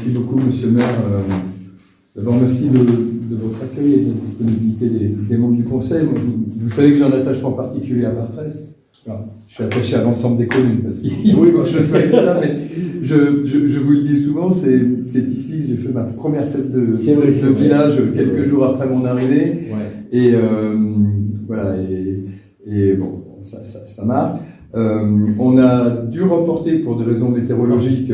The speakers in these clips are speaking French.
Merci beaucoup, Monsieur le maire. D'abord, merci de votre accueil et de la disponibilité des membres du Conseil. Vous savez que j'ai un attachement particulier à Bartrès. Alors, je suis attaché à l'ensemble des communes parce qu'il faut que je sois là, mais je vous le dis souvent, c'est ici que j'ai fait ma première fête de village quelques jours après mon arrivée. Ouais. Et voilà, et bon, ça marche. On a dû reporter pour des raisons météorologiques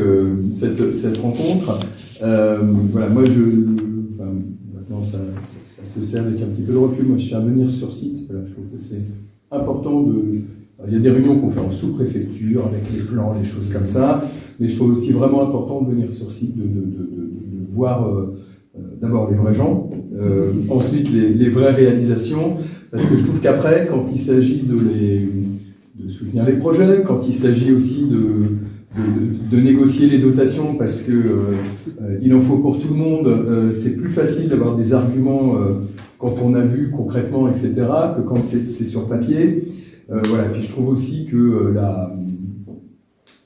cette rencontre. Voilà, moi maintenant ça se sert avec un petit peu de recul. Moi je tiens à venir sur site. Voilà, je trouve que c'est important il y a des réunions qu'on fait en sous-préfecture avec les plans, les choses comme ça, mais je trouve aussi vraiment important de venir sur site, de voir d'abord les vrais gens, ensuite les vraies réalisations, parce que je trouve qu'après, quand il s'agit de soutenir les projets, quand il s'agit aussi de négocier les dotations, parce que il en faut pour tout le monde, c'est plus facile d'avoir des arguments quand on a vu concrètement, etc., que quand c'est sur papier. Voilà. Puis je trouve aussi que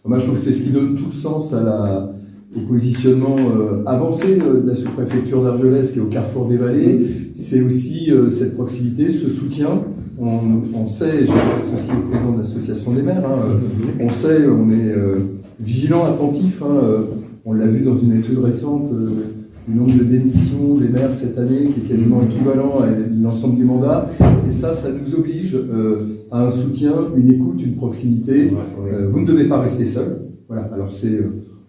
moi je trouve que c'est ce qui donne tout le sens au positionnement avancé de la sous-préfecture d'Argelès, qui est au carrefour des vallées. C'est aussi cette proximité, ce soutien. On sait, je m'adresse aussi au président de l'association des maires, on sait, on est vigilant, attentif. On l'a vu dans une étude récente, le nombre de démissions des maires cette année, qui est quasiment équivalent à l'ensemble du mandat. Et ça nous oblige à un soutien, une écoute, une proximité. Vous ne devez pas rester seul. Voilà. Alors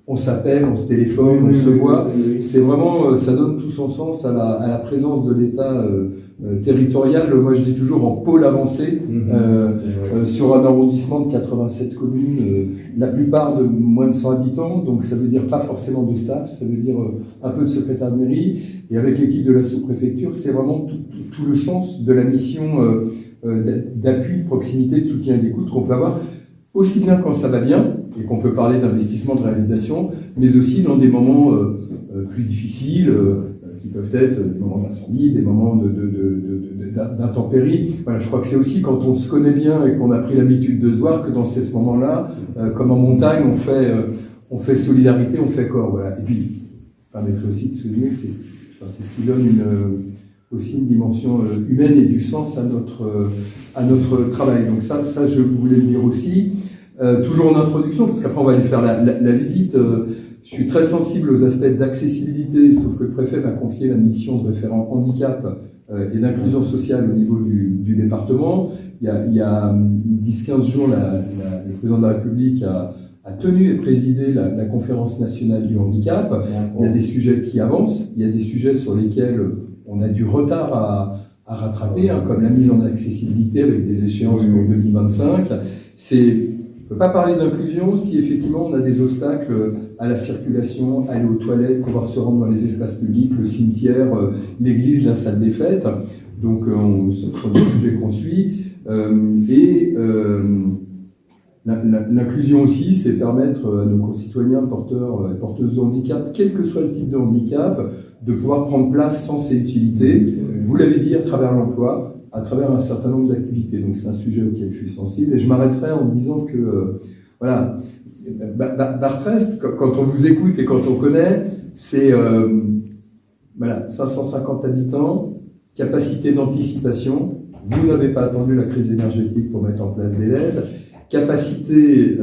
on s'appelle, on se téléphone, on se voit. C'est vraiment, ça donne tout son sens à la présence de l'État territorial. Moi, je dis toujours en pôle avancé, sur un arrondissement de 87 communes, la plupart de moins de 100 habitants. Donc, ça veut dire pas forcément de staff, ça veut dire un peu de secrétaire de mairie. Et avec l'équipe de la sous-préfecture, c'est vraiment tout le sens de la mission d'appui, de proximité, de soutien et d'écoute qu'on peut avoir, aussi bien quand ça va bien, et qu'on peut parler d'investissement, de réalisation, mais aussi dans des moments plus difficiles, qui peuvent être des moments d'incendie, des moments d'intempéries. Voilà, je crois que c'est aussi quand on se connaît bien et qu'on a pris l'habitude de se voir que dans ces moments-là, comme en montagne, on fait solidarité, on fait corps. Voilà. Et puis, permettrait aussi de souligner que c'est ce qui donne aussi une dimension humaine et du sens à notre travail. Donc ça, je voulais le dire aussi. Toujours en introduction, parce qu'après on va aller faire la visite. Je suis très sensible aux aspects d'accessibilité. Il se trouve que le préfet m'a confié la mission de référent handicap et d'inclusion sociale au niveau du département. Il y a 10-15 jours, le président de la République a tenu et présidé la conférence nationale du handicap. Il y a des sujets qui avancent, il y a des sujets sur lesquels on a du retard à rattraper, comme la mise en accessibilité avec des échéances pour 2025. On ne peut pas parler d'inclusion si effectivement on a des obstacles à la circulation, aller aux toilettes, pouvoir se rendre dans les espaces publics, le cimetière, l'église, la salle des fêtes. Donc ce sont des sujets qu'on suit. L'inclusion aussi, c'est permettre à nos concitoyens porteurs et porteuses de handicap, quel que soit le type de handicap, de pouvoir prendre place sans ses utilités. Vous l'avez dit, à travers l'emploi, à travers un certain nombre d'activités. Donc c'est un sujet auquel je suis sensible. Et je m'arrêterai en disant que, voilà, Bartrès, quand on vous écoute et quand on connaît, c'est 550 habitants, capacité d'anticipation. Vous n'avez pas attendu la crise énergétique pour mettre en place des LED. Capacité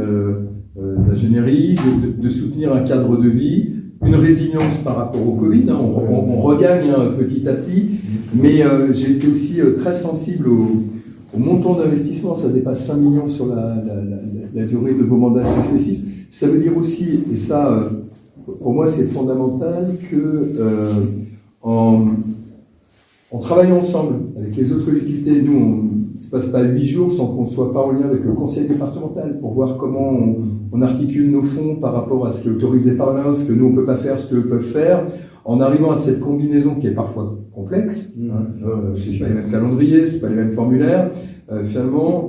d'ingénierie, de soutenir un cadre de vie, une résilience par rapport au Covid, on regagne petit à petit, mais j'ai été aussi très sensible au montant d'investissement. Ça dépasse 5 millions sur la durée de vos mandats successifs. Ça veut dire aussi, et ça pour moi c'est fondamental, que en travaillant ensemble avec les autres collectivités, nous on ne se passe pas 8 jours sans qu'on ne soit pas en lien avec le conseil départemental pour voir comment on articule nos fonds par rapport à ce qui est autorisé par l'un, ce que nous on ne peut pas faire, ce qu'eux peuvent faire, en arrivant à cette combinaison qui est parfois complexe. C'est pas les mêmes calendriers, c'est pas les mêmes formulaires. Finalement,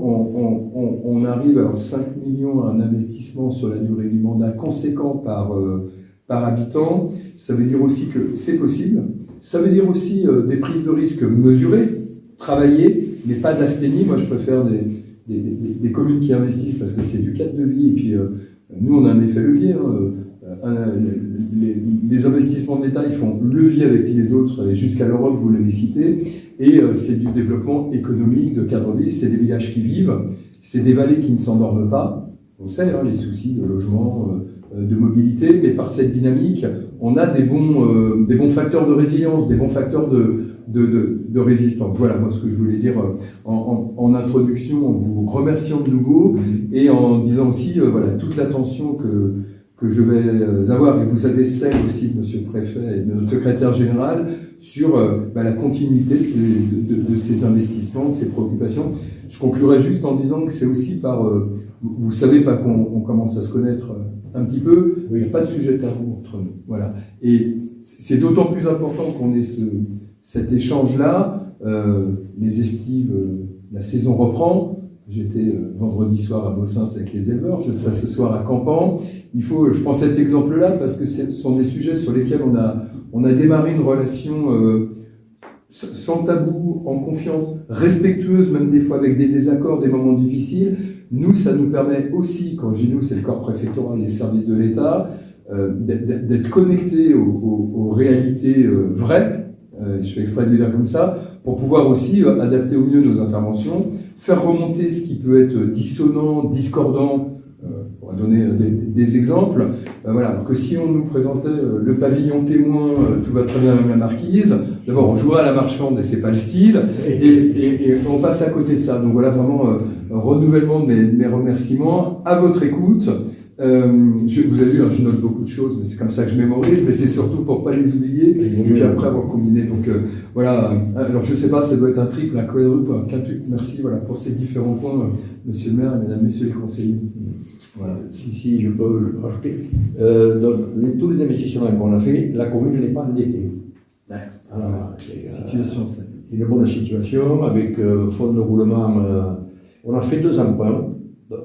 on arrive à 5 millions à un investissement sur la durée du mandat conséquent par habitant. Ça veut dire aussi que c'est possible. Ça veut dire aussi des prises de risques mesurées, travaillées, mais pas d'asthénie. Moi, je préfère des communes qui investissent parce que c'est du cadre de vie. Et puis, nous, on a un effet levier. les investissements de l'État, ils font levier avec les autres, et jusqu'à l'Europe, vous l'avez cité, et c'est du développement économique, de cadre de vie, c'est des villages qui vivent, c'est des vallées qui ne s'endorment pas, on sait, les soucis de logement, de mobilité, mais par cette dynamique, on a des bons facteurs de résilience, des bons facteurs de résistance. Voilà, moi, ce que je voulais dire en introduction, en vous remerciant de nouveau, et en disant aussi, voilà, toute l'attention que je vais avoir, et vous avez celle aussi de Monsieur le Préfet et de notre secrétaire général, sur la continuité de ces investissements, de ces préoccupations. Je conclurai juste en disant que c'est aussi par... vous savez pas qu'on commence à se connaître un petit peu, il n'y a pas de sujet tabou entre nous. Voilà. Et c'est d'autant plus important qu'on ait cet échange-là. Les estives, la saison reprend. J'étais vendredi soir à Bossins avec les éleveurs, je serai ce soir à Campan. Je prends cet exemple-là parce que ce sont des sujets sur lesquels on a démarré une relation sans tabou, en confiance, respectueuse, même des fois avec des désaccords, des moments difficiles. Nous, ça nous permet aussi, quand je dis nous, c'est le corps préfectoral, les services de l'État, d'être connectés aux réalités vraies, je fais exprès de le dire comme ça, pour pouvoir aussi adapter au mieux nos interventions, faire remonter ce qui peut être dissonant, discordant. On va donner des exemples. Voilà, alors que si on nous présentait le pavillon témoin, tout va très bien avec la marquise, d'abord on jouera à la marchande et c'est pas le style, et on passe à côté de ça. Donc voilà, vraiment renouvellement de mes remerciements à votre écoute. Vous avez vu, je note beaucoup de choses, mais c'est comme ça que je mémorise, mais c'est surtout pour pas les oublier, et puis après avoir combiné. Donc voilà, alors je sais pas, ça doit être un triple, un quadruple, un quintuple. Merci voilà, pour ces différents points, monsieur le maire, mesdames, messieurs les conseillers. Voilà, si je peux rajouter. Tous les investissements qu'on a fait, la commune n'est pas endettée. Alors, Situation, c'est une bonne situation, avec fonds de roulement. On a fait 2 emprunts.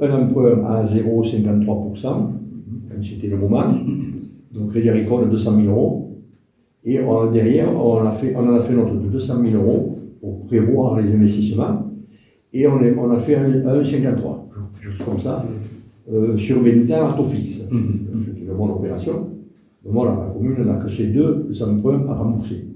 Un emprunt à 0,53%, quand c'était le moment, donc Crédit Agricole 200 000 euros, et derrière on en a fait notre de 200 000 euros pour prévoir les investissements, et on a fait un 1,53, juste comme ça, sur 20 ans à taux fixe. C'était une bonne opération. Donc voilà, la commune n'a que ces 2 emprunts à rembourser.